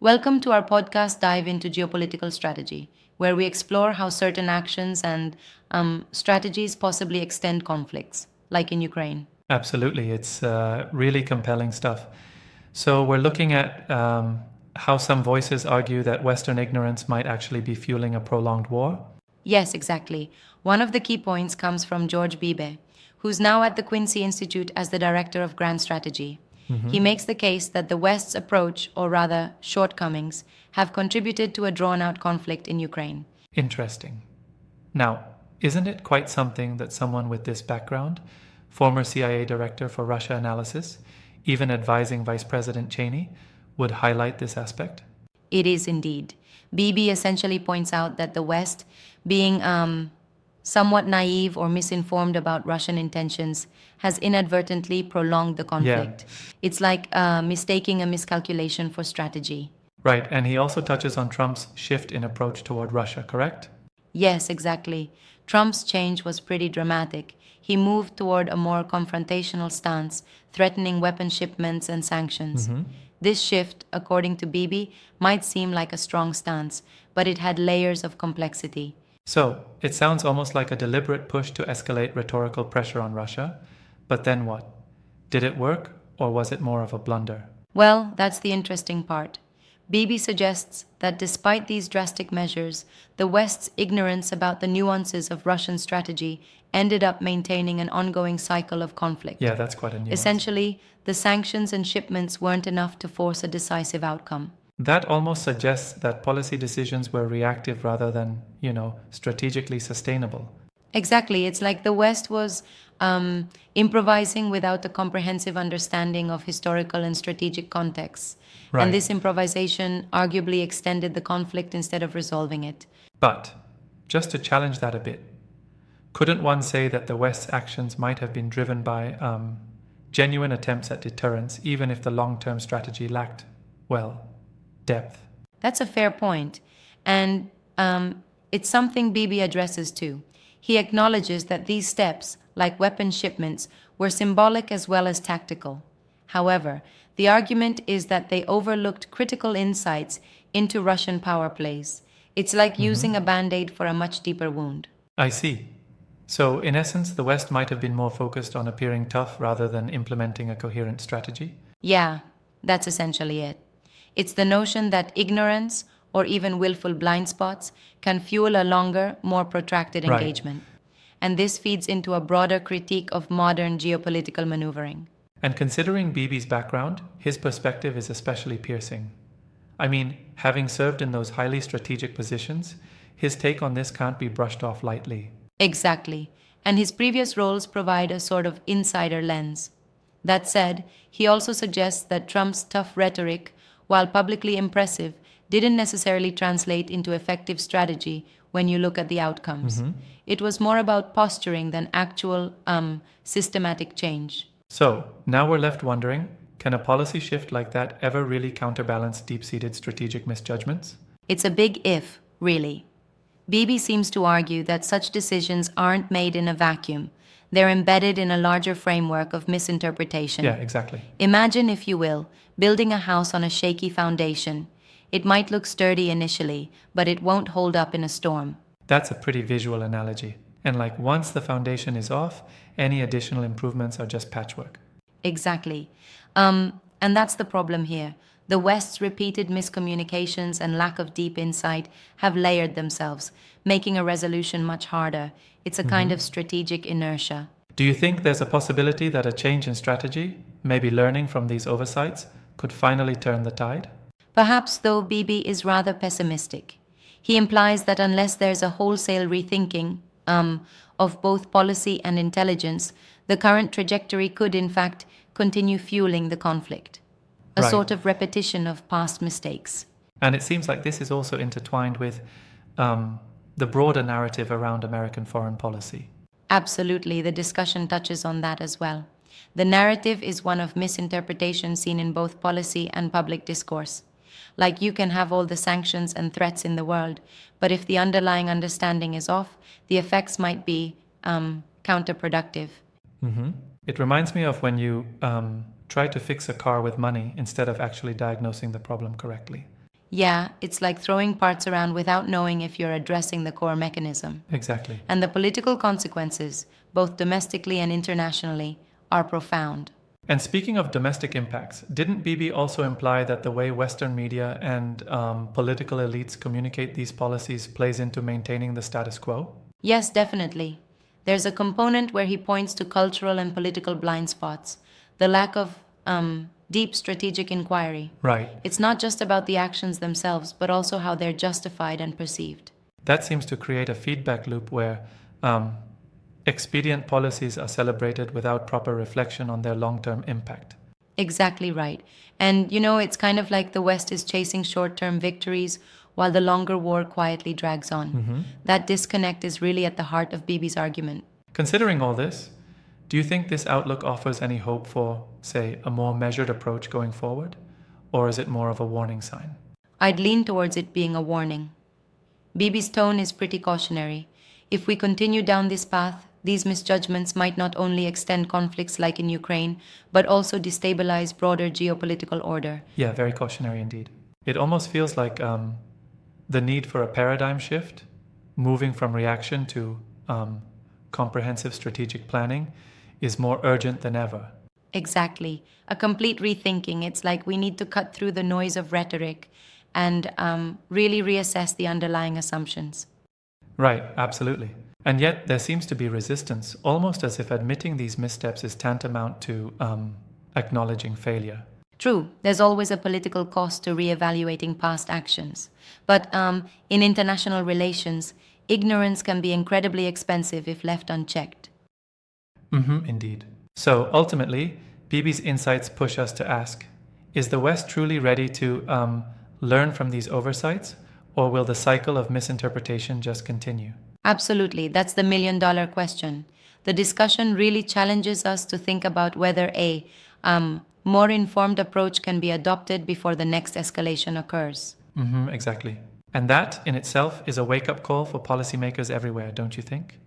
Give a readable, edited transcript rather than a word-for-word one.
Welcome to our podcast dive into geopolitical strategy, where we explore how certain actions and strategies possibly extend conflicts, like in Ukraine. Absolutely. It's really compelling stuff. So, we're looking at how some voices argue that Western ignorance might actually be fueling a prolonged war. Yes, exactly. One of the key points comes from George Bibe, who's now at the Quincy Institute as the director of Grand Strategy. He makes the case that the West's approach, or rather shortcomings, have contributed to a drawn out conflict in Ukraine. Interesting. Now, isn't it quite something that someone with this background, former CIA director for Russia analysis, even advising Vice President Cheney, would highlight this aspect? It is indeed. Bibi essentially points out that the West, being somewhat naive or misinformed about Russian intentions, has inadvertently prolonged the Yeah, conflict. It's like mistaking a miscalculation for strategy. right. And he also touches on Trump's shift in approach toward Russia, correct? Yes, exactly. Trump's change was pretty dramatic. He moved toward a more confrontational stance, threatening weapon shipments and sanctions. This shift, according to Bibi, might seem like a strong stance, but it had layers of complexity. So, it sounds almost like a deliberate push to escalate rhetorical pressure on Russia. But then what? Did it work, or was it more of a blunder? Well, that's the interesting part. Bibi suggests that despite these drastic measures, the West's ignorance about the nuances of Russian strategy ended up maintaining an ongoing cycle of conflict. Yeah, that's quite a nuance. Essentially, the sanctions and shipments weren't enough to force a decisive outcome. That almost suggests that policy decisions were reactive rather than, strategically sustainable. Exactly. It's like the West was improvising without a comprehensive understanding of historical and strategic contexts. Right. And this improvisation arguably extended the conflict instead of resolving it. But, just to challenge that a bit, couldn't one say that the West's actions might have been driven by genuine attempts at deterrence, even if the long term strategy lacked, well, depth? That's a fair point. And it's something Bibi addresses too. He acknowledges that these steps, like weapon shipments, were symbolic as well as tactical. However, the argument is that they overlooked critical insights into Russian power plays. It's like using a band aid for a much deeper wound. I see. So, in essence, the West might have been more focused on appearing tough rather than implementing a coherent strategy? Yeah, that's essentially it. It's the notion that ignorance, or even willful blind spots, can fuel a longer, more protracted Right. engagement. And this feeds into a broader critique of modern geopolitical maneuvering. And considering Bibi's background, his perspective is especially piercing. I mean, having served in those highly strategic positions, his take on this can't be brushed off lightly. Exactly. And his previous roles provide a sort of insider lens. That said, he also suggests that Trump's tough rhetoric, while publicly impressive, didn't necessarily translate into effective strategy when you look at the outcomes. It was more about posturing than actual systematic change. So, now we're left wondering, can a policy shift like that ever really counterbalance deep-seated strategic misjudgments? It's a big if, really. Bibi seems to argue that such decisions aren't made in a vacuum. They're embedded in a larger framework of misinterpretation. Yeah, exactly. Imagine, if you will, building a house on a shaky foundation. It might look sturdy initially, but it won't hold up in a storm. That's a pretty visual analogy. And like once the foundation is off, any additional improvements are just patchwork. Exactly. And that's the problem here. The West's repeated miscommunications and lack of deep insight have layered themselves, making a resolution much harder. It's a kind of strategic inertia. Do you think there's a possibility that a change in strategy, maybe learning from these oversights, could finally turn the tide? Perhaps, though, Bibi is rather pessimistic. He implies that unless there's a wholesale rethinking of both policy and intelligence, the current trajectory could, in fact, continue fueling the conflict. A Right. sort of repetition of past mistakes. And it seems like this is also intertwined with the broader narrative around American foreign policy. Absolutely, the discussion touches on that as well. The narrative is one of misinterpretation seen in both policy and public discourse. Like, you can have all the sanctions and threats in the world, but if the underlying understanding is off, the effects might be counterproductive. It reminds me of when you try to fix a car with money instead of actually diagnosing the problem correctly. Yeah, it's like throwing parts around without knowing if you're addressing the core mechanism. Exactly. And the political consequences, both domestically and internationally, are profound. And speaking of domestic impacts, didn't Bibi also imply that the way Western media and political elites communicate these policies plays into maintaining the status quo? Yes, definitely. There's a component where he points to cultural and political blind spots, the lack of deep strategic inquiry. Right. It's not just about the actions themselves, but also how they're justified and perceived. That seems to create a feedback loop where expedient policies are celebrated without proper reflection on their long term impact. Exactly right. And it's kind of like the West is chasing short term victories while the longer war quietly drags on. That disconnect is really at the heart of Bibi's argument. Considering all this, do you think this outlook offers any hope for, say, a more measured approach going forward? Or is it more of a warning sign? I'd lean towards it being a warning. Bibi's tone is pretty cautionary. If we continue down this path, these misjudgments might not only extend conflicts like in Ukraine, but also destabilize broader geopolitical order. Yeah, very cautionary indeed. It almost feels like the need for a paradigm shift, moving from reaction to comprehensive strategic planning, is more urgent than ever. Exactly. A complete rethinking. It's like we need to cut through the noise of rhetoric and really reassess the underlying assumptions. Right, absolutely. And yet there seems to be resistance, almost as if admitting these missteps is tantamount to acknowledging failure. True, there's always a political cost to reevaluating past actions. But in international relations, ignorance can be incredibly expensive if left unchecked. Indeed. So ultimately, Bibi's insights push us to ask, is the West truly ready to learn from these oversights, or will the cycle of misinterpretation just continue? Absolutely, that's the million-dollar question. The discussion really challenges us to think about whether a more informed approach can be adopted before the next escalation occurs. Exactly. And that in itself is a wake-up call for policymakers everywhere, don't you think?